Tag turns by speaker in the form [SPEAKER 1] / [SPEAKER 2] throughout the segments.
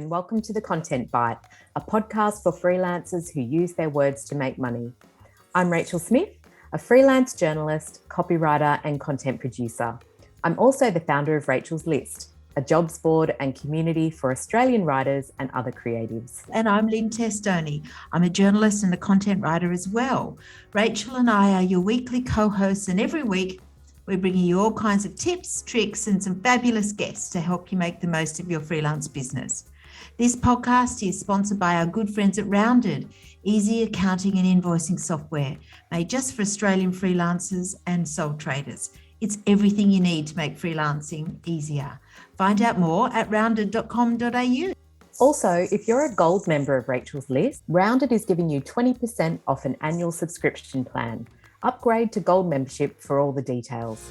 [SPEAKER 1] and welcome to The Content Bite, a podcast for freelancers who use their words to make money. I'm Rachel Smith, a freelance journalist, copywriter, and content producer. I'm also the founder of Rachel's List, a jobs board and community for Australian writers and other creatives.
[SPEAKER 2] And I'm Lynn Testoni. I'm a journalist and a content writer as well. Rachel and I are your weekly co-hosts, and every week we're bringing you all kinds of tips, tricks, and some fabulous guests to help you make the most of your freelance business. This podcast is sponsored by our good friends at Rounded, easy accounting and invoicing software made just for Australian freelancers and sole traders. It's everything you need to make freelancing easier. Find out more at rounded.com.au.
[SPEAKER 1] Also, if you're a gold member of Rachel's List, Rounded is giving you 20% off an annual subscription plan. Upgrade to gold membership for all the details.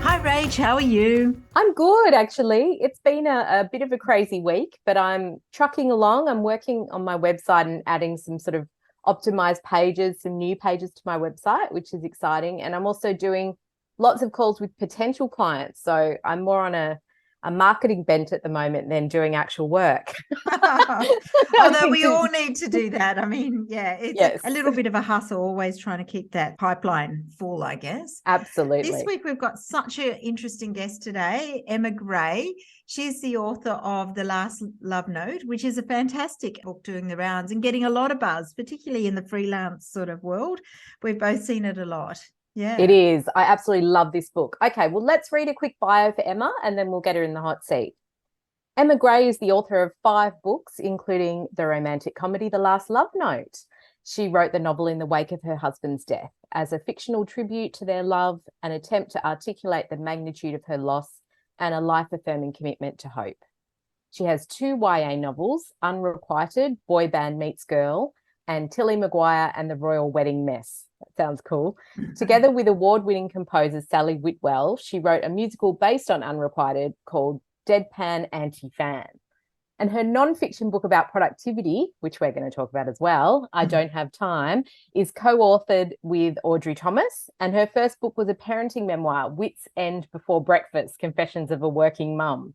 [SPEAKER 2] Hi, Rach. How are you?
[SPEAKER 1] I'm good, actually. It's been a bit of a crazy week, but I'm trucking along. I'm working on my website and adding some sort of optimized pages, some new pages to my website, which is exciting. And I'm also doing lots of calls with potential clients. So I'm more on a marketing bent at the moment than doing actual work.
[SPEAKER 2] Although we all need to do that. I mean, yeah, it's a little bit of a hustle, always trying to keep that pipeline full, I guess.
[SPEAKER 1] Absolutely.
[SPEAKER 2] This week we've got such an interesting guest today, Emma Gray. She's the author of The Last Love Note, which is a fantastic book doing the rounds and getting a lot of buzz, particularly in the freelance sort of world. We've both seen it a lot. Yeah,
[SPEAKER 1] it is. I absolutely love this book. Okay, well, let's read a quick bio for Emma and then we'll get her in the hot seat. Emma Gray is the author of 5 books, including the romantic comedy The Last Love Note. She wrote the novel in the wake of her husband's death as a fictional tribute to their love, an attempt to articulate the magnitude of her loss, and a life-affirming commitment to hope. She has 2 YA novels, Unrequited, Boy Band Meets Girl, and Tilly Maguire and the Royal Wedding Mess. That sounds cool. Together with award-winning composer Sally Whitwell, she wrote a musical based on Unrequited called Deadpan Anti-Fan. And her non-fiction book about productivity, which we're going to talk about as well, I Don't Have Time, is co-authored with Audrey Thomas. And her first book was a parenting memoir, Wits End Before Breakfast, Confessions of a Working Mum.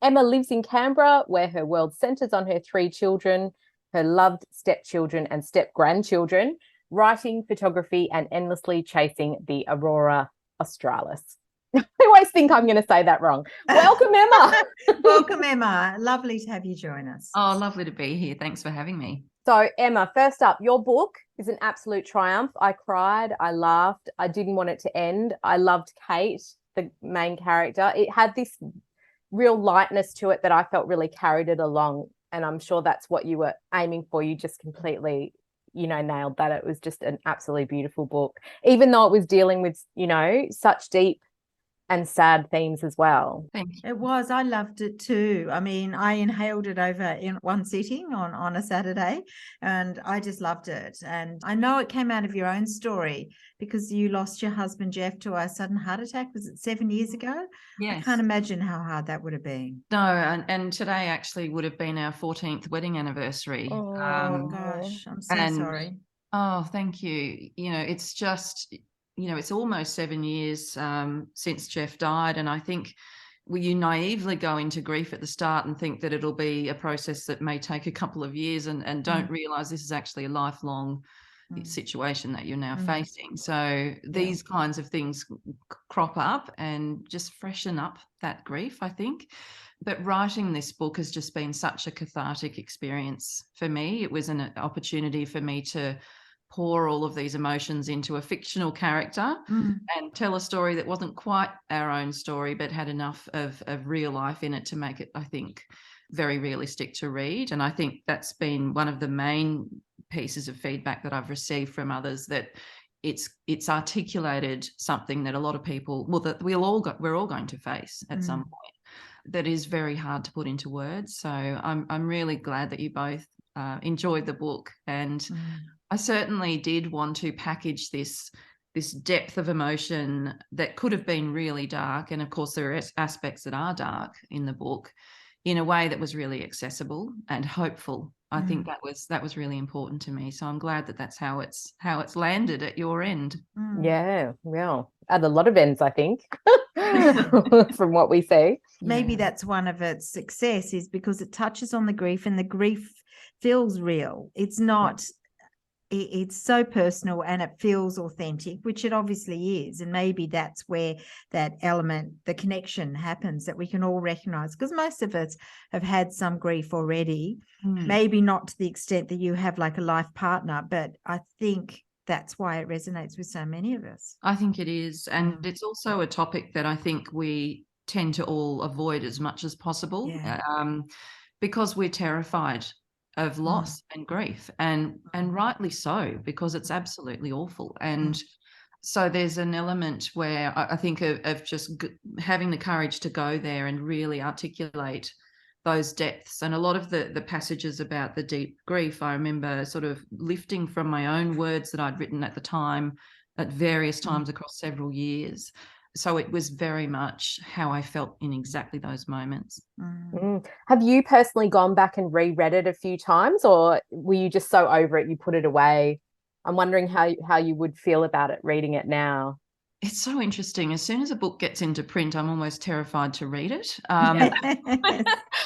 [SPEAKER 1] Emma lives in Canberra, where her world centres on her 3 children, her loved stepchildren and step-grandchildren, writing, photography, and endlessly chasing the Aurora Australis. I always think I'm going to say that wrong. Welcome, Emma.
[SPEAKER 2] Welcome, Emma. Lovely to have you join us.
[SPEAKER 3] Oh, lovely to be here. Thanks for having me.
[SPEAKER 1] So, Emma, first up, your book is an absolute triumph. I cried, I laughed, I didn't want it to end. I loved Kate, the main character. It had this real lightness to it that I felt really carried it along. And I'm sure that's what you were aiming for. You just completely, nailed that. It was just an absolutely beautiful book, even though it was dealing with, such deep and sad themes as well.
[SPEAKER 3] Thank you.
[SPEAKER 2] It was. I loved it too. I mean, I inhaled it over in one sitting on a Saturday, and I just loved it. And I know it came out of your own story because you lost your husband, Jeff, to a sudden heart attack. Was it 7 years ago?
[SPEAKER 3] Yes.
[SPEAKER 2] I can't imagine how hard that would have been.
[SPEAKER 3] No, and today actually would have been our 14th wedding anniversary.
[SPEAKER 2] Oh, gosh. I'm so sorry.
[SPEAKER 3] Oh, thank you. It's just... it's almost 7 years since Jeff died. And I think you naively go into grief at the start and think that it'll be a process that may take a couple of years and don't realise this is actually a lifelong situation that you're now facing. So these kinds of things crop up and just freshen up that grief, I think. But writing this book has just been such a cathartic experience for me. It was an opportunity for me to pour all of these emotions into a fictional character and tell a story that wasn't quite our own story, but had enough of real life in it to make it, I think, very realistic to read. And I think that's been one of the main pieces of feedback that I've received from others, that it's articulated something that a lot of people, that we're all going to face at some point, that is very hard to put into words. So I'm really glad that you both enjoyed the book. And I certainly did want to package this depth of emotion that could have been really dark. And of course, there are aspects that are dark in the book in a way that was really accessible and hopeful. I think that was really important to me. So I'm glad that that's how it's landed at your end.
[SPEAKER 1] Yeah, well, at a lot of ends, I think, from what we see.
[SPEAKER 2] Maybe
[SPEAKER 3] Yeah.
[SPEAKER 2] that's one of its success, is because it touches on the grief, and the grief feels real. It's not, it's so personal, and it feels authentic, which it obviously is. And maybe that's where that element, the connection happens, that we can all recognize, because most of us have had some grief already, maybe not to the extent that you have like a life partner, but I think that's why it resonates with so many of us.
[SPEAKER 3] I think it is. And it's also a topic that I think we tend to all avoid as much as possible, because we're terrified of loss and grief, and rightly so, because it's absolutely awful. And so there's an element where I think of just having the courage to go there and really articulate those depths. And a lot of the passages about the deep grief, I remember sort of lifting from my own words that I'd written at the time at various times across several years. So it was very much how I felt in exactly those moments.
[SPEAKER 1] Have you personally gone back and reread it a few times, or were you just so over it you put it away? I'm wondering how you would feel about it reading it now.
[SPEAKER 3] It's so interesting. As soon as a book gets into print, I'm almost terrified to read it.
[SPEAKER 2] I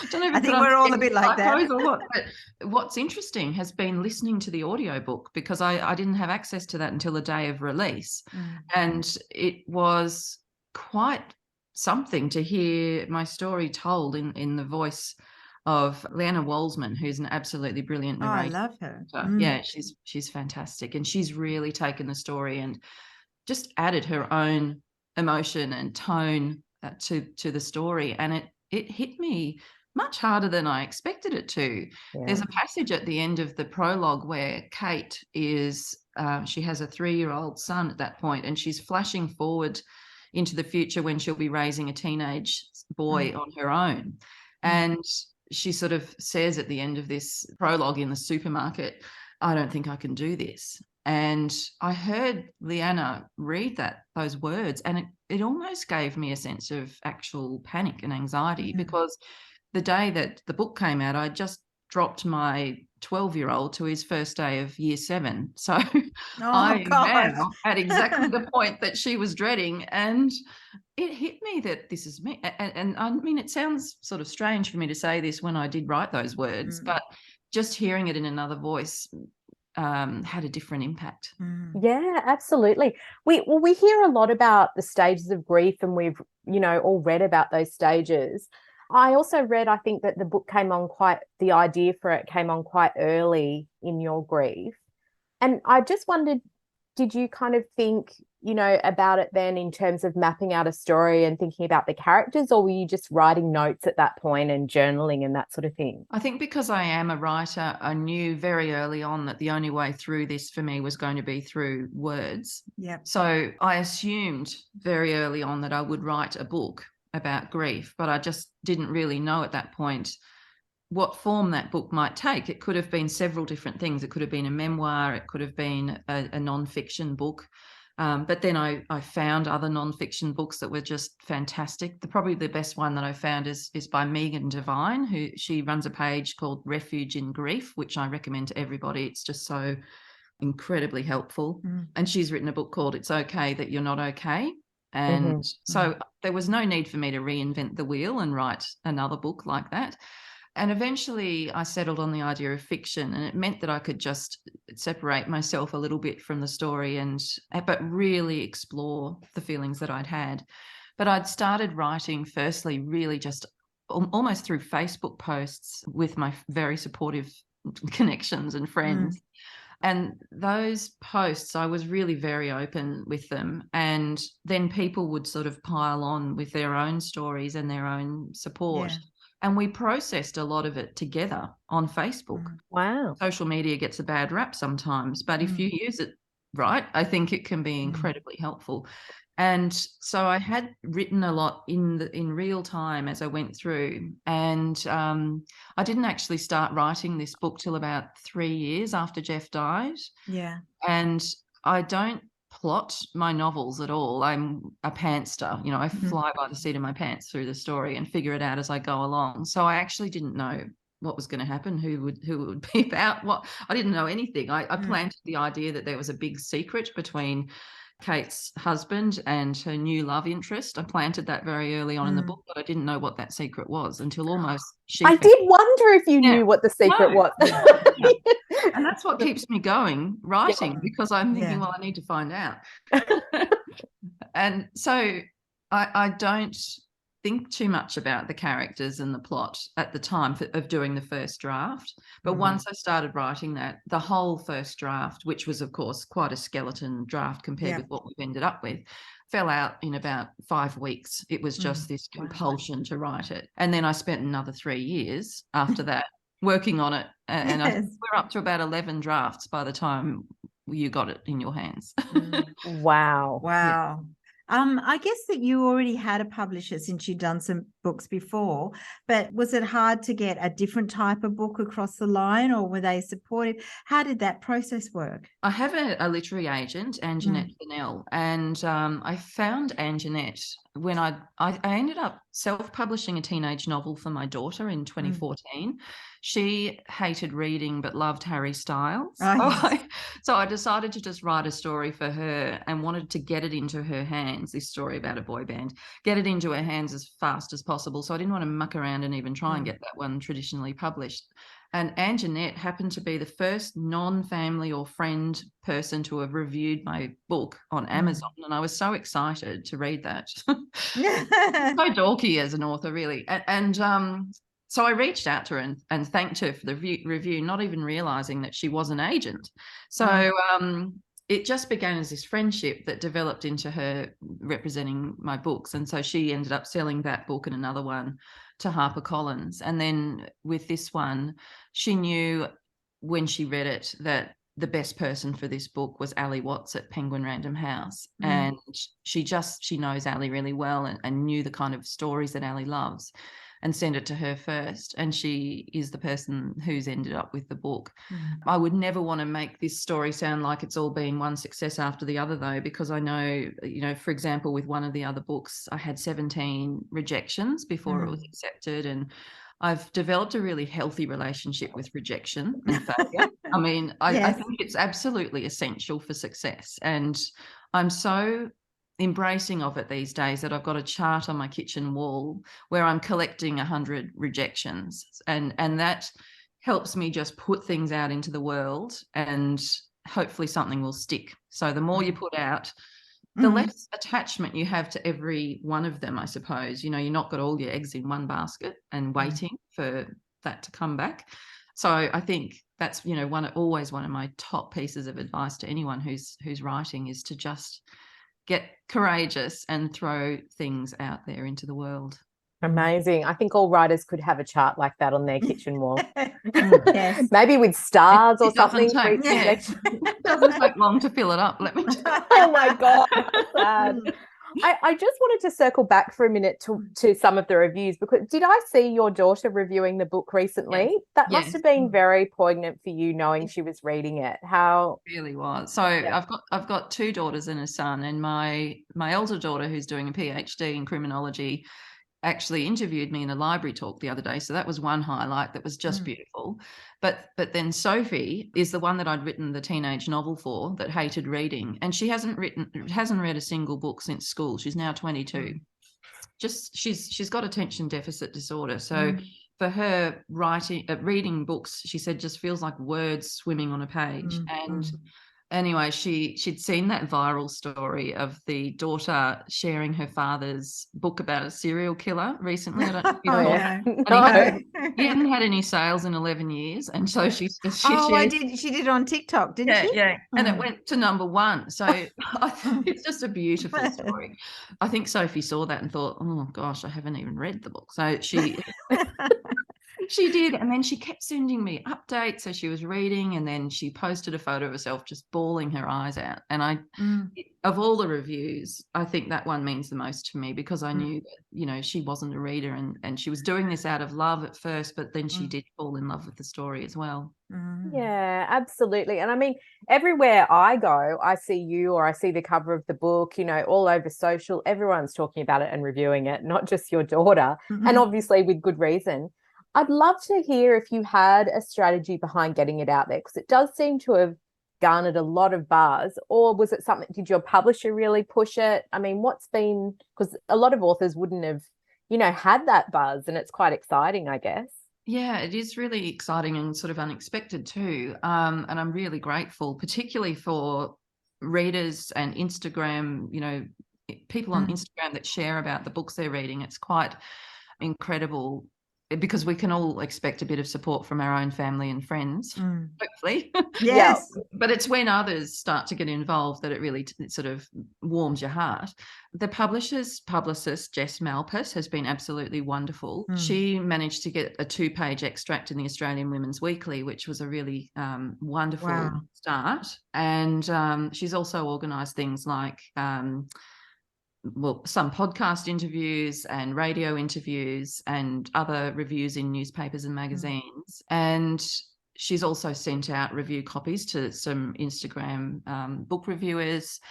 [SPEAKER 2] think we're all a bit like that.
[SPEAKER 3] Or what, but what's interesting has been listening to the audiobook, because I didn't have access to that until the day of release. And it was quite something to hear my story told in the voice of Leanna Walsman, who's an absolutely brilliant narrator.
[SPEAKER 2] I love her.
[SPEAKER 3] Yeah, she's fantastic. And she's really taken the story and just added her own emotion and tone to the story. And it hit me much harder than I expected it to.
[SPEAKER 1] Yeah.
[SPEAKER 3] There's a passage at the end of the prologue where Kate is, she has a 3-year-old son at that point, and she's flashing forward into the future when she'll be raising a teenage boy on her own. And she sort of says at the end of this prologue in the supermarket, I don't think I can do this. And I heard Leanna read those words, and it almost gave me a sense of actual panic and anxiety, because the day that the book came out, I just dropped my 12-year-old to his first day of year 7. So I'm now at exactly the point that she was dreading. And it hit me that this is me. And I mean, it sounds sort of strange for me to say this when I did write those words, but just hearing it in another voice had a different impact.
[SPEAKER 1] Yeah, absolutely. We hear a lot about the stages of grief, and we've, all read about those stages. I also read, I think, that the idea for it came on quite early in your grief. And I just wondered, did you kind of think, about it then in terms of mapping out a story and thinking about the characters, or were you just writing notes at that point and journaling and that sort of thing?
[SPEAKER 3] I think because I am a writer, I knew very early on that the only way through this for me was going to be through words.
[SPEAKER 2] Yeah.
[SPEAKER 3] So I assumed very early on that I would write a book about grief, but I just didn't really know at that point what form that book might take. It could have been several different things. It could have been a memoir. It could have been a non-fiction book. But then I found other non-fiction books that were just fantastic. Probably the best one that I found is by Megan Devine, she runs a page called Refuge in Grief, which I recommend to everybody. It's just so incredibly helpful. And she's written a book called It's Okay That You're Not Okay. And so there was no need for me to reinvent the wheel and write another book like that. And eventually I settled on the idea of fiction, and it meant that I could just separate myself a little bit from the story but really explore the feelings that I'd had. But I'd started writing firstly really just almost through Facebook posts with my very supportive connections and friends. And those posts, I was really very open with them. And then people would sort of pile on with their own stories and their own support. Yeah. And we processed a lot of it together on Facebook.
[SPEAKER 1] Wow.
[SPEAKER 3] Social media gets a bad rap sometimes, but if you use it right, I think it can be incredibly helpful. And so I had written a lot in real time as I went through. And I didn't actually start writing this book till about 3 years after Jeff died.
[SPEAKER 2] Yeah.
[SPEAKER 3] And I don't plot my novels at all. I'm a pantster, you know, I fly by the seat of my pants through the story and figure it out as I go along. So I actually didn't know what was going to happen, who it would be about, what. I didn't know anything. I planted the idea that there was a big secret between Kate's husband and her new love interest. I planted that very early on in the book, but I didn't know what that secret was until almost
[SPEAKER 1] I did wonder if you knew what the secret was.
[SPEAKER 3] And that's what keeps me going writing, because I'm thinking, well, I need to find out. And so I don't think too much about the characters and the plot at the time of doing the first draft. But once I started writing that, the whole first draft, which was, of course, quite a skeleton draft compared with what we've ended up with, fell out in about 5 weeks. It was just this compulsion to write it. And then I spent another 3 years after that working on it. And I think we're up to about 11 drafts by the time you got it in your hands.
[SPEAKER 1] Wow.
[SPEAKER 2] Wow. I guess that you already had a publisher since you'd done some books before, but was it hard to get a different type of book across the line, or were they supportive? How did that process work?
[SPEAKER 3] I have a literary agent, Anjanette Fennell, and I found Anjanette when I ended up self-publishing a teenage novel for my daughter in 2014. She hated reading but loved Harry Styles. So I decided to just write a story for her and wanted to get it into her hands, this story about a boy band, get it into her hands as fast as possible. So I didn't want to muck around and even try and get that one traditionally published. And Anjanette happened to be the first non-family or friend person to have reviewed my book on Amazon. And I was so excited to read that. So dorky as an author, really. So I reached out to her and thanked her for the review, not even realizing that she was an agent. So it just began as this friendship that developed into her representing my books. And so she ended up selling that book and another one to HarperCollins. And then with this one, she knew when she read it that the best person for this book was Ali Watts at Penguin Random House. And she knows Ali really well and knew the kind of stories that Ali loves, and sent it to her first. And she is the person who's ended up with the book. I would never want to make this story sound like it's all been one success after the other, though, because I know, you know, for example, with one of the other books, I had 17 rejections before it was accepted. And I've developed a really healthy relationship with rejection and failure. I mean, I think it's absolutely essential for success. And I'm so embracing of it these days that I've got a chart on my kitchen wall where I'm collecting 100 rejections, and that helps me just put things out into the world, and hopefully something will stick. So the more you put out, the less attachment you have to every one of them, I suppose. You know, you're not got all your eggs in one basket and waiting for that to come back. So I think that's, you know, always one of my top pieces of advice to anyone who's writing is to just get courageous and throw things out there into the world.
[SPEAKER 1] Amazing. I think all writers could have a chart like that on their kitchen wall.
[SPEAKER 2] Yes.
[SPEAKER 1] Maybe with stars or something.
[SPEAKER 3] It doesn't take long to fill it up, let me tell you.
[SPEAKER 1] Oh my God. Sad. I just wanted to circle back for a minute to some of the reviews, because did I see your daughter reviewing the book recently?
[SPEAKER 3] Yes.
[SPEAKER 1] That must have been very poignant for you, knowing she was reading it. How
[SPEAKER 3] it really was. So I've got 2 daughters and a son, and my elder daughter, who's doing a PhD in criminology, actually interviewed me in a library talk the other day. So that was one highlight that was just beautiful. But then Sophie is the one that I'd written the teenage novel for, that hated reading. And she hasn't read a single book since school. She's now 22. Just she's got attention deficit disorder. So for her, reading books, she said, just feels like words swimming on a page. And anyway, she'd seen that viral story of the daughter sharing her father's book about a serial killer recently. I don't know if you know. He hadn't had any sales in 11 years, and so she
[SPEAKER 2] shared, she did it on TikTok, didn't she?
[SPEAKER 3] Yeah, and it went to #1. So I think it's just a beautiful story. I think Sophie saw that and thought, oh gosh, I haven't even read the book. So she She did. And then she kept sending me updates. So she was reading, and then she posted a photo of herself just bawling her eyes out. And of all the reviews, I think that one means the most to me, because I knew that, you know, she wasn't a reader, and she was doing this out of love at first, but then she did fall in love with the story as well.
[SPEAKER 1] Yeah, absolutely. And I mean, everywhere I go, I see you, or I see the cover of the book, you know, all over social, everyone's talking about it and reviewing it, not just your daughter, and obviously with good reason. I'd love to hear if you had a strategy behind getting it out there, because it does seem to have garnered a lot of buzz. Or was it something, did your publisher really push it? I mean, what's been, because a lot of authors wouldn't have, you know, had that buzz, and it's quite exciting, I guess.
[SPEAKER 3] Yeah, it is really exciting and sort of unexpected too. And I'm really grateful, particularly for readers and Instagram, you know, people on Instagram that share about the books they're reading. It's quite incredible, because we can all expect a bit of support from our own family and friends, hopefully.
[SPEAKER 2] Yes.
[SPEAKER 3] But it's when others start to get involved that it really sort of warms your heart. The publisher's publicist, Jess Malpas, has been absolutely wonderful. She managed to get a 2-page extract in the Australian Women's Weekly, which was a really wonderful start. And she's also organised things like some podcast interviews and radio interviews and other reviews in newspapers and magazines. And she's also sent out review copies to some Instagram book reviewers.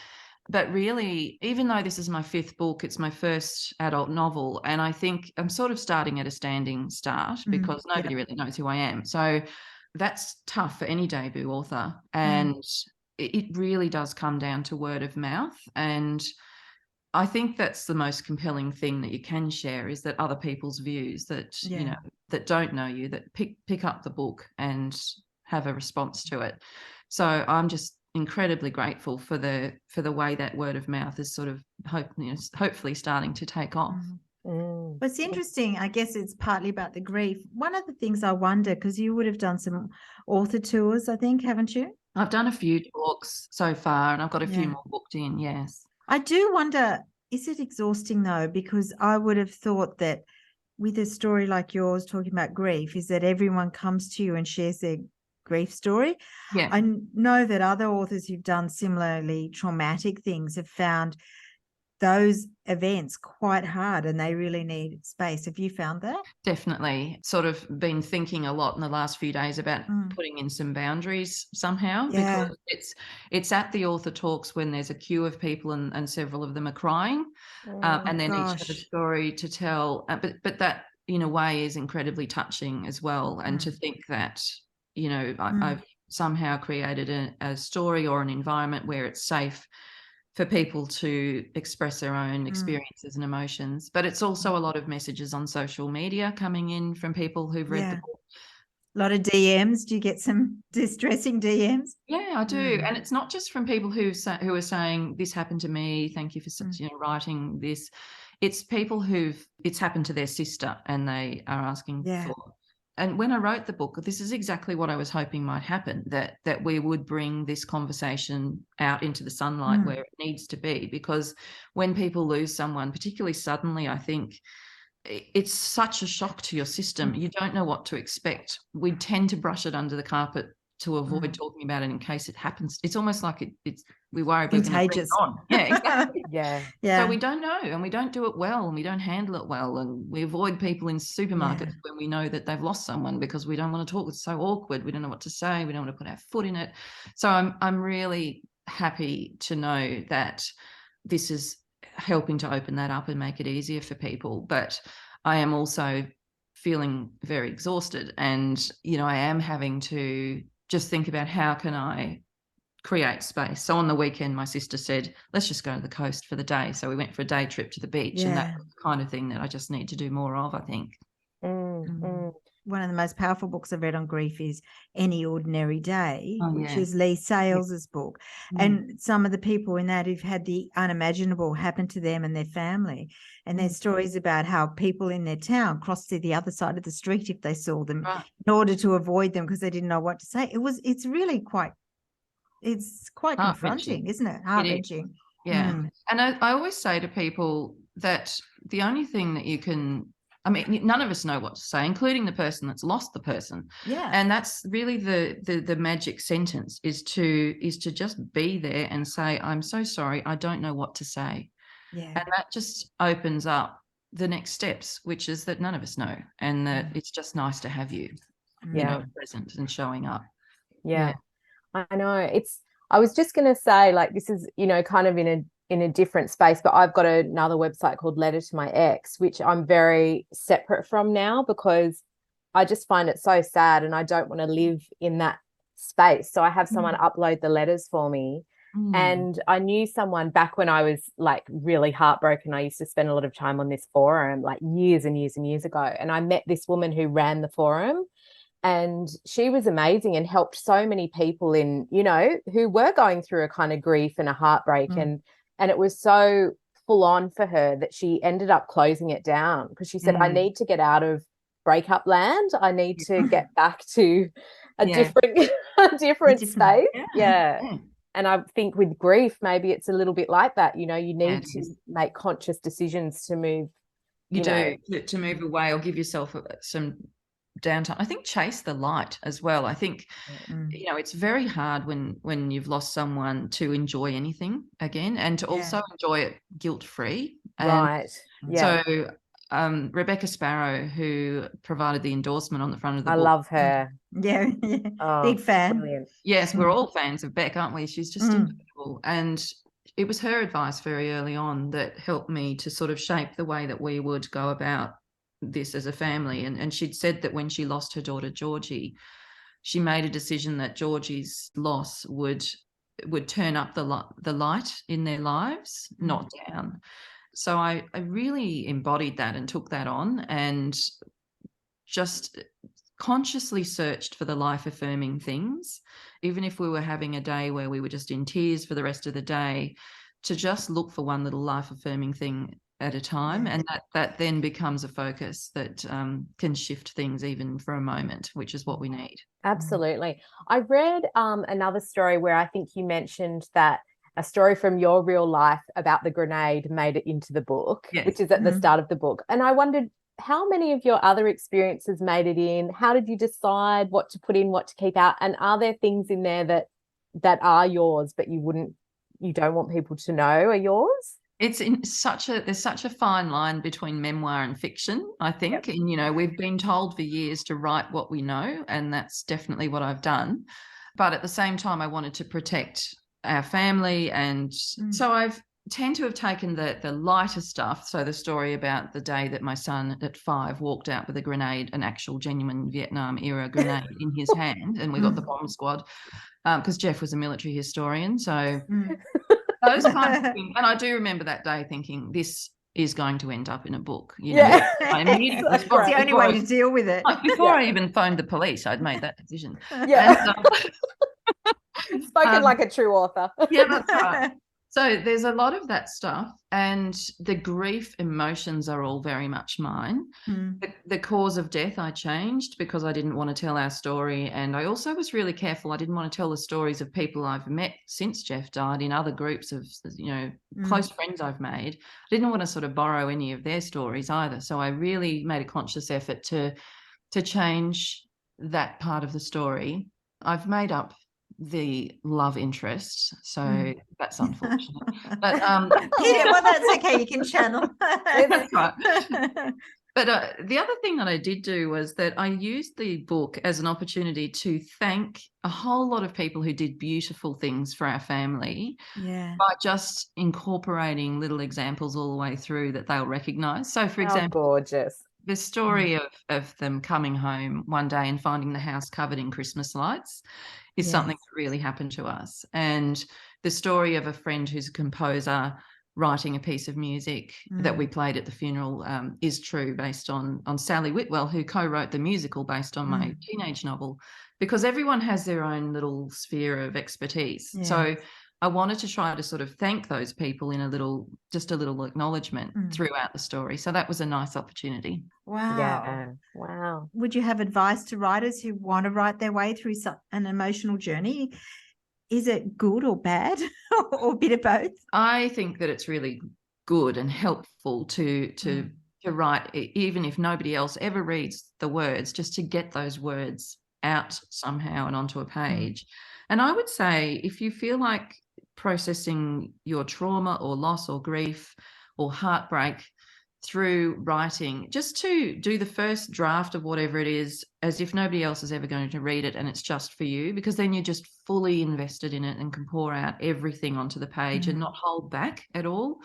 [SPEAKER 3] But really, even though this is my 5th book, it's my first adult novel. And I think I'm sort of starting at a standing start, because nobody really knows who I am. So that's tough for any debut author. And it really does come down to word of mouth. And I think that's the most compelling thing that you can share, is that other people's views that, you know, that don't know you, that pick up the book and have a response to it. So I'm just incredibly grateful for the way that word of mouth is sort of hopefully starting to take off.
[SPEAKER 2] Well, it's interesting. I guess it's partly about the grief. One of the things I wonder, because you would have done some author tours, I think, haven't you?
[SPEAKER 3] I've done a few talks so far, and I've got a few more booked in. Yes.
[SPEAKER 2] I do wonder, is it exhausting though? Because I would have thought that with a story like yours talking about grief, is that everyone comes to you and shares their grief story.
[SPEAKER 3] Yeah.
[SPEAKER 2] I know that other authors who've done similarly traumatic things have found those events quite hard, and they really need space. Have you found that?
[SPEAKER 3] Definitely. Sort of been thinking a lot in the last few days about putting in some boundaries somehow, because it's at the author talks when there's a queue of people and several of them are crying, and then each have a story to tell. But that, in a way, is incredibly touching as well. And to think that, you know, I've somehow created a story or an environment where it's safe for people to express their own experiences and emotions. But it's also a lot of messages on social media coming in from people who've read the book.
[SPEAKER 2] A lot of DMs. Do you get some distressing DMs?
[SPEAKER 3] Yeah, I do. And it's not just from people who are saying, this happened to me, thank you for writing this. It's people it's happened to their sister, and they are asking for. And when I wrote the book, this is exactly what I was hoping might happen, that we would bring this conversation out into the sunlight where it needs to be. Because when people lose someone, particularly suddenly, I think it's such a shock to your system. You don't know what to expect. We tend to brush it under the carpet to avoid talking about it in case it happens. It's almost like we worry we're
[SPEAKER 2] contagious.
[SPEAKER 3] On. Yeah, exactly.
[SPEAKER 1] Yeah.
[SPEAKER 3] So we don't know, and we don't do it well, and we don't handle it well, and we avoid people in supermarkets when we know that they've lost someone, because we don't want to talk. It's so awkward. We don't know what to say. We don't want to put our foot in it. So I'm really happy to know that this is helping to open that up and make it easier for people. But I am also feeling very exhausted, and, you know, I am having to just think about how can I create space. So on the weekend, my sister said, let's just go to the coast for the day. So we went for a day trip to the beach, and that's the kind of thing that I just need to do more of, I think.
[SPEAKER 2] One of the most powerful books I've read on grief is Any Ordinary Day, which is Lee Sales's book. And some of the people in that who've had the unimaginable happen to them and their family, and their stories about how people in their town crossed to the other side of the street if they saw them in order to avoid them because they didn't know what to say. It's really quite confronting, isn't it? Heart-wrenching.
[SPEAKER 3] Yeah. And I always say to people that the only thing that you can I mean, none of us know what to say, including the person that's lost the person.
[SPEAKER 2] Yeah.
[SPEAKER 3] And that's really the magic sentence, is to just be there and say, I'm so sorry, I don't know what to say.
[SPEAKER 2] Yeah.
[SPEAKER 3] And that just opens up the next steps, which is that none of us know, and that it's just nice to have you,
[SPEAKER 1] Yeah.
[SPEAKER 3] present and showing up.
[SPEAKER 1] Yeah. I know. I was just going to say, like, this is, kind of in a different space, but I've got another website called Letter to My Ex, which I'm very separate from now because I just find it so sad and I don't want to live in that space. So I have someone upload the letters for me. And I knew someone back when I was like really heartbroken. I used to spend a lot of time on this forum, like years and years and years ago. And I met this woman who ran the forum, and she was amazing and helped so many people in, who were going through a kind of grief and a heartbreak. And it was so full on for her that she ended up closing it down because she said, I need to get out of breakup land. I need to get back to a different space. Yeah. And I think with grief, maybe it's a little bit like that. You need to make conscious decisions to move.
[SPEAKER 3] To move away or give yourself some downtime. I think chase the light as well. I think, it's very hard when you've lost someone to enjoy anything again, and to also enjoy it guilt-free.
[SPEAKER 1] Right. Yeah.
[SPEAKER 3] So Rebecca Sparrow, who provided the endorsement on the front of the book.
[SPEAKER 1] I love her.
[SPEAKER 2] Yeah.
[SPEAKER 1] Oh,
[SPEAKER 2] big fan.
[SPEAKER 1] Brilliant.
[SPEAKER 3] Yes, we're all fans of Beck, aren't we? She's just incredible. And it was her advice very early on that helped me to sort of shape the way that we would go about this as a family. And she'd said that when she lost her daughter Georgie, she made a decision that Georgie's loss would turn up the light in their lives, not down. So I really embodied that and took that on, and just consciously searched for the life-affirming things, even if we were having a day where we were just in tears for the rest of the day, to just look for one little life-affirming thing at a time. And that then becomes a focus that can shift things even for a moment, which is what we need.
[SPEAKER 1] Absolutely. I read another story where I think you mentioned that a story from your real life about the grenade made it into the book, which is at the start of the book. And I wondered, how many of your other experiences made it in? How did you decide what to put in, what to keep out? And are there things in there that are yours, but you don't want people to know are yours?
[SPEAKER 3] There's such a fine line between memoir and fiction, I think. And, we've been told for years to write what we know, and that's definitely what I've done. But at the same time, I wanted to protect our family. And so I've tend to have taken the lighter stuff. So the story about the day that my son at 5 walked out with a grenade, an actual genuine Vietnam era grenade in his hand, and we got the bomb squad, because Jeff was a military historian. So those kinds of things. And I do remember that day thinking, this is going to end up in a book. I immediately
[SPEAKER 2] That's the only way to deal with it.
[SPEAKER 3] Before I even phoned the police, I'd made that decision.
[SPEAKER 1] Yeah. And, spoken like a true author.
[SPEAKER 3] Yeah, that's right. So there's a lot of that stuff, and the grief emotions are all very much mine. The cause of death I changed because I didn't want to tell our story, and I also was really careful. I didn't want to tell the stories of people I've met since Jeff died in other groups of, close friends I've made. I didn't want to sort of borrow any of their stories either. So I really made a conscious effort to change that part of the story. I've made up the love interest, so that's unfortunate. But
[SPEAKER 2] that's okay, you can channel.
[SPEAKER 3] That's right. But the other thing that I did do was that I used the book as an opportunity to thank a whole lot of people who did beautiful things for our family, by just incorporating little examples all the way through that they'll recognize. So for example,
[SPEAKER 1] gorgeous.
[SPEAKER 3] The story of them coming home one day and finding the house covered in Christmas lights is something that really happened to us. And the story of a friend who's a composer writing a piece of music that we played at the funeral is true, based on Sally Whitwell, who co-wrote the musical based on my teenage novel, because everyone has their own little sphere of expertise. So I wanted to try to sort of thank those people in a little acknowledgement throughout the story. So that was a nice opportunity.
[SPEAKER 2] Wow.
[SPEAKER 1] Yeah. Wow.
[SPEAKER 2] Would you have advice to writers who want to write their way through an emotional journey? Is it good or bad, or a bit of both?
[SPEAKER 3] I think that it's really good and helpful to to write, even if nobody else ever reads the words, just to get those words out somehow and onto a page. And I would say, if you feel like processing your trauma or loss or grief or heartbreak through writing, just to do the first draft of whatever it is as if nobody else is ever going to read it and it's just for you, because then you're just fully invested in it and can pour out everything onto the page and not hold back at all.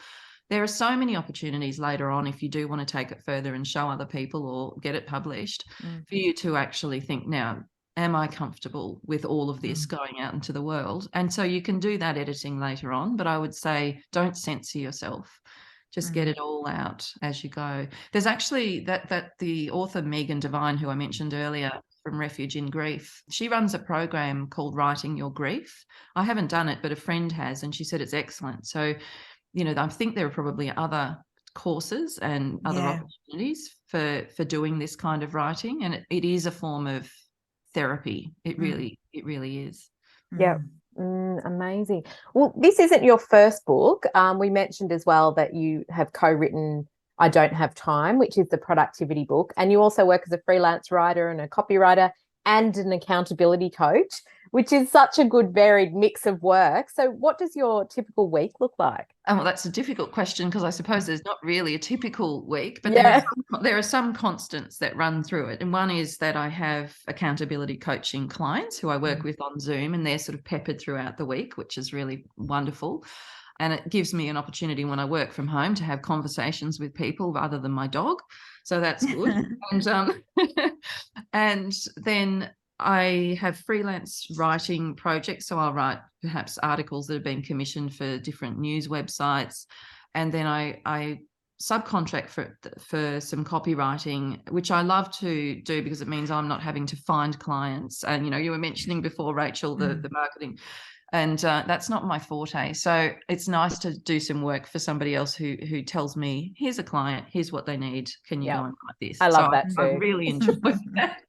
[SPEAKER 3] There are so many opportunities later on, if you do want to take it further and show other people or get it published, for you to actually think, now, am I comfortable with all of this going out into the world? And so you can do that editing later on, but I would say don't censor yourself. Just get it all out as you go. There's actually that the author Megan Devine, who I mentioned earlier, from Refuge in Grief, she runs a program called Writing Your Grief. I haven't done it, but a friend has, and she said it's excellent. So, I think there are probably other courses and other opportunities for doing this kind of writing, and it is a form of therapy. It really is.
[SPEAKER 1] Yeah. Amazing. Well, this isn't your first book. We mentioned as well that you have co-written I Don't Have Time, which is the productivity book. And you also work as a freelance writer and a copywriter and an accountability coach, which is such a good varied mix of work. So what does your typical week look like?
[SPEAKER 3] Well, that's a difficult question, because I suppose there's not really a typical week, but
[SPEAKER 1] Yeah.
[SPEAKER 3] there are some constants that run through it. And one is that I have accountability coaching clients who I work with on Zoom, and they're sort of peppered throughout the week, which is really wonderful. And it gives me an opportunity when I work from home to have conversations with people rather than my dog. So that's good. And then I have freelance writing projects. So I'll write perhaps articles that have been commissioned for different news websites. And then I subcontract for some copywriting, which I love to do because it means I'm not having to find clients. And, you were mentioning before, Rachel, the marketing. And that's not my forte. So it's nice to do some work for somebody else who tells me, here's a client, here's what they need. Can you go and write this?
[SPEAKER 1] I love that too.
[SPEAKER 3] I really enjoy that.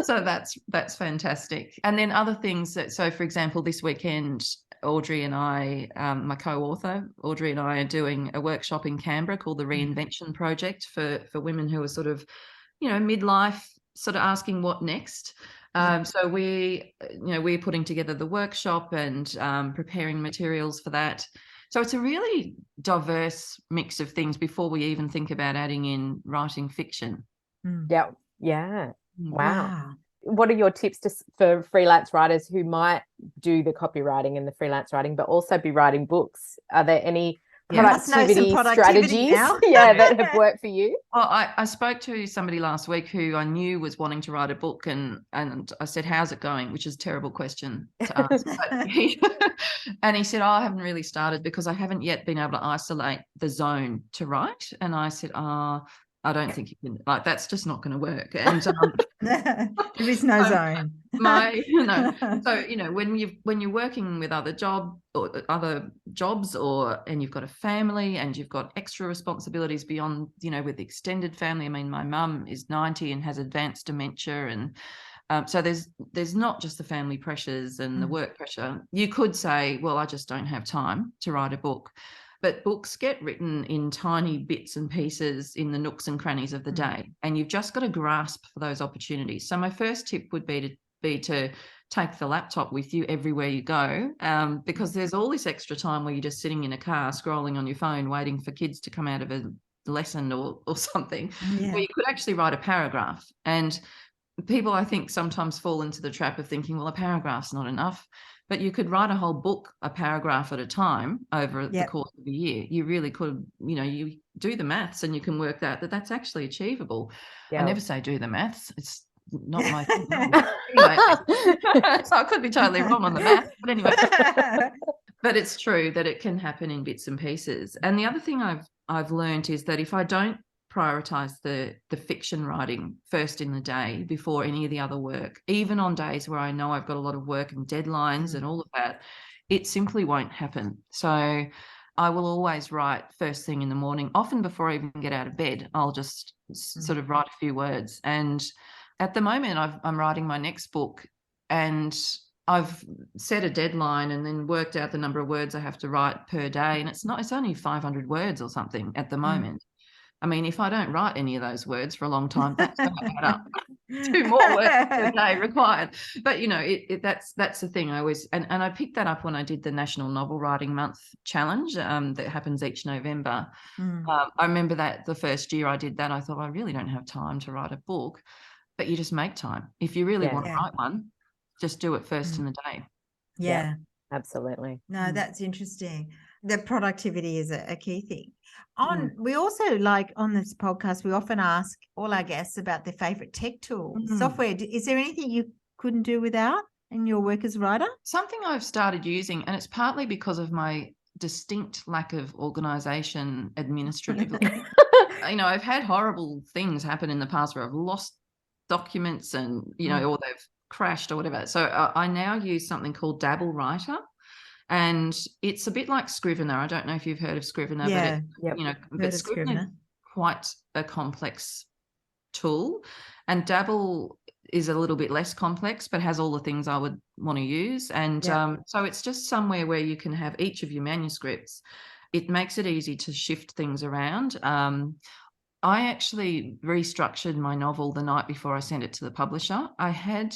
[SPEAKER 3] So that's fantastic. And then other things so for example, this weekend, Audrey and I, my co-author, Audrey and I are doing a workshop in Canberra called the Reinvention Project for women who are sort of, midlife, sort of asking what next. So we're putting together the workshop and preparing materials for that. So it's a really diverse mix of things before we even think about adding in writing fiction.
[SPEAKER 1] Yeah. Wow. What are your tips for freelance writers who might do the copywriting and the freelance writing, but also be writing books? Are there any productivity strategies that have worked for you?
[SPEAKER 3] Well, I spoke to somebody last week who I knew was wanting to write a book, and I said, how's it going? Which is a terrible question to ask. And he said, I haven't really started because I haven't yet been able to isolate the zone to write. And I said, I don't think you can, that's just not going to work. And
[SPEAKER 2] there is no zone.
[SPEAKER 3] So when you're working with other jobs and you've got a family and you've got extra responsibilities beyond, with extended family. I mean, my mum is 90 and has advanced dementia, and so there's not just the family pressures and the work pressure. You could say, well, I just don't have time to write a book. But books get written in tiny bits and pieces in the nooks and crannies of the day, and you've just got to grasp for those opportunities. So my first tip would be to take the laptop with you everywhere you go, because there's all this extra time where you're just sitting in a car scrolling on your phone waiting for kids to come out of a lesson or something, where you could actually write a paragraph. And people, I think, sometimes fall into the trap of thinking, well, a paragraph's not enough. But you could write a whole book, a paragraph at a time over the course of a year. You really could, you do the maths and you can work out that that's actually achievable. I never say do the maths. It's not my thing. Anyway, so I could be totally wrong on the math. But anyway, but it's true that it can happen in bits and pieces. And the other thing I've learned is that if I don't prioritize the fiction writing first in the day before any of the other work, even on days where I know I've got a lot of work and deadlines and all of that, it simply won't happen. So I will always write first thing in the morning, often before I even get out of bed. I'll just sort of write a few words. And at the moment I'm writing my next book, and I've set a deadline and then worked out the number of words I have to write per day, and it's only 500 words or something at the moment. I mean, if I don't write any of those words for a long time, that's going to add up. 2 more words per day required. But, you know, that's the thing. I always, and I picked that up when I did the National Novel Writing Month Challenge that happens each November. I remember that the first year I did that, I thought, I really don't have time to write a book, but you just make time. If you really want to write one, just do it first in the day.
[SPEAKER 2] Yeah.
[SPEAKER 1] Absolutely.
[SPEAKER 2] No, that's interesting. The productivity is a key thing.
[SPEAKER 3] Mm.
[SPEAKER 2] We also, like on this podcast, we often ask all our guests about their favorite tech tool, software. Is there anything you couldn't do without in your work as a writer?
[SPEAKER 3] Something I've started using, and it's partly because of my distinct lack of organization administratively. You know, I've had horrible things happen in the past where I've lost documents and, you know, or they've crashed or whatever. So I now use something called Dabble Writer, and it's a bit like Scrivener. I don't know if you've heard of Scrivener, but you know, but Scrivener is quite a complex tool, and Dabble is a little bit less complex, but has all the things I would want to use. And so it's just somewhere where you can have each of your manuscripts. It makes it easy to shift things around. I actually restructured my novel the night before I sent it to the publisher. I had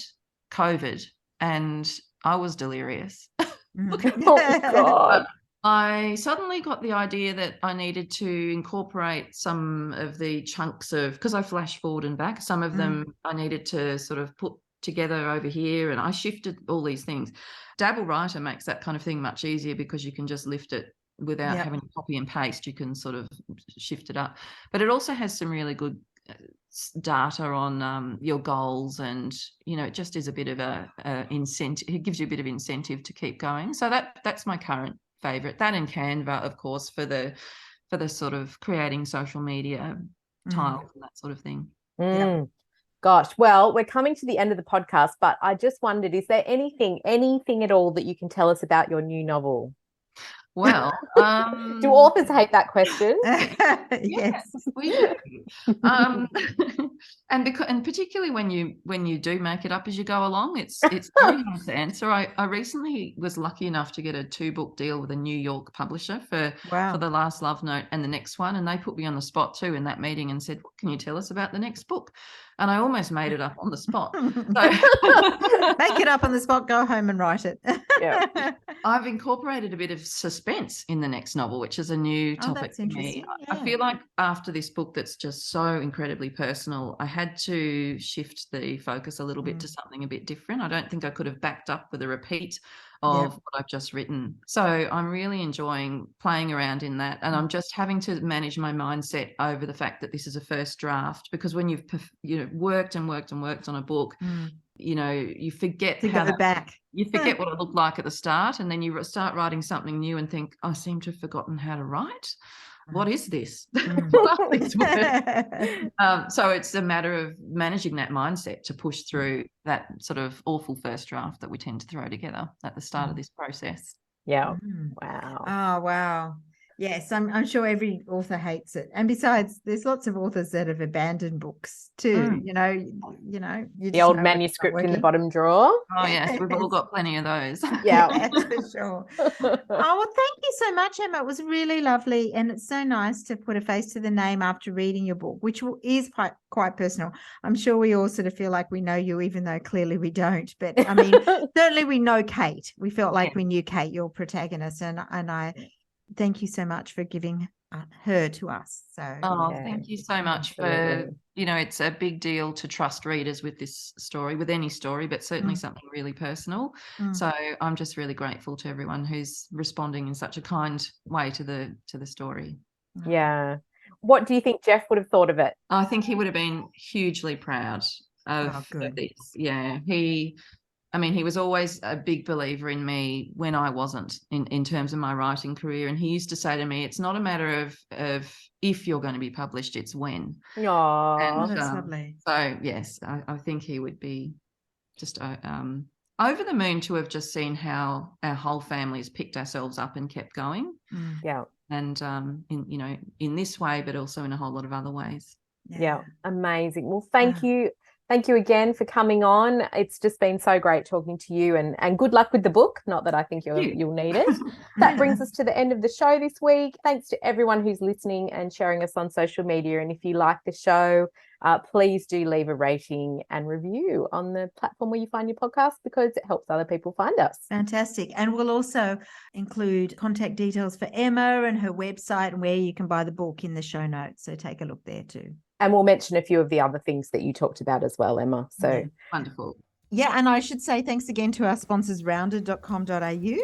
[SPEAKER 3] COVID and I was delirious.
[SPEAKER 1] Oh God.
[SPEAKER 3] I suddenly got the idea that I needed to incorporate some of the chunks of, because I flash forward and back, some of them I needed to sort of put together over here, and I shifted all these things. Dabble Writer makes that kind of thing much easier because you can just lift it without having to copy and paste. You can sort of shift it up. But it also has some really good data on your goals, and you know, it just is a bit of a incentive. It gives you a bit of incentive to keep going. So that's my current favorite. That and Canva, of course, for the sort of creating social media tiles and that sort of thing.
[SPEAKER 1] Gosh, well, we're coming to the end of the podcast, but I just wondered, is there anything at all that you can tell us about your new novel?
[SPEAKER 3] Well,
[SPEAKER 1] do authors hate that question?
[SPEAKER 2] Yes,
[SPEAKER 3] we do. And particularly when you do make it up as you go along, it's very hard to answer. I recently was lucky enough to get a 2-book deal with a New York publisher for The Last Love Note and the next one, and they put me on the spot too in that meeting and said, "What can you tell us about the next book?" And I almost made it up on the spot. So
[SPEAKER 2] make it up on the spot, go home and write it.
[SPEAKER 3] I've incorporated a bit of suspense in the next novel, which is a new topic for me. I feel like after this book that's just so incredibly personal, I had to shift the focus a little bit to something a bit different. I don't think I could have backed up with a repeat of what I've just written. So I'm really enjoying playing around in that, and I'm just having to manage my mindset over the fact that this is a first draft, because when you've worked and worked and worked on a book, you know, you forget
[SPEAKER 2] to go back.
[SPEAKER 3] You forget what it looked like at the start, and then you start writing something new and think, I seem to have forgotten how to write. What is this? What are these words? So it's a matter of managing that mindset to push through that sort of awful first draft that we tend to throw together at the start of this process.
[SPEAKER 1] Wow.
[SPEAKER 2] Oh, wow. Yes, I'm sure every author hates it. And besides, there's lots of authors that have abandoned books too. You know,
[SPEAKER 1] the old manuscript in the bottom drawer.
[SPEAKER 3] Oh yes, we've all got plenty of those.
[SPEAKER 2] Yeah, that's for sure. Oh, well, thank you so much, Emma. It was really lovely, and it's so nice to put a face to the name after reading your book, which is quite personal. I'm sure we all sort of feel like we know you, even though clearly we don't. But I mean, certainly we know Kate. We felt like we knew Kate, your protagonist, and I. Thank you so much for giving her to us. So
[SPEAKER 3] thank you so much for, you know, it's a big deal to trust readers with this story, with any story, but certainly something really personal. So I'm just really grateful to everyone who's responding in such a kind way to the story.
[SPEAKER 1] Yeah. What do you think Jeff would have thought of it?
[SPEAKER 3] I think he would have been hugely proud of this. Yeah, he was always a big believer in me when I wasn't in terms of my writing career. And he used to say to me, it's not a matter of if you're going to be published, it's when.
[SPEAKER 1] Oh,
[SPEAKER 2] that's lovely.
[SPEAKER 3] So, yes, I think he would be just over the moon to have just seen how our whole family has picked ourselves up and kept going.
[SPEAKER 1] Yeah.
[SPEAKER 3] And, in this way, but also in a whole lot of other ways.
[SPEAKER 1] Yeah. Amazing. Well, thank you Thank you again for coming on. It's just been so great talking to you, and good luck with the book. Not that I think you'll need it. That brings us to the end of the show this week. Thanks to everyone who's listening and sharing us on social media. And if you like the show, please do leave a rating and review on the platform where you find your podcast, because it helps other people find us.
[SPEAKER 2] Fantastic. And we'll also include contact details for Emma and her website and where you can buy the book in the show notes. So take a look there too.
[SPEAKER 1] And we'll mention a few of the other things that you talked about as well, Emma. So
[SPEAKER 2] Yeah.
[SPEAKER 3] Wonderful.
[SPEAKER 2] Yeah, and I should say thanks again to our sponsors, rounded.com.au,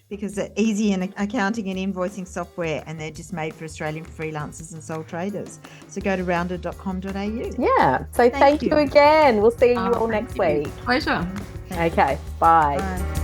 [SPEAKER 2] because they're easy in accounting and invoicing software, and they're just made for Australian freelancers and sole traders. So go to rounded.com.au.
[SPEAKER 1] yeah. So thank you
[SPEAKER 2] you.
[SPEAKER 1] again. We'll see you all next week.
[SPEAKER 3] Pleasure.
[SPEAKER 1] Okay. Bye.
[SPEAKER 2] Bye.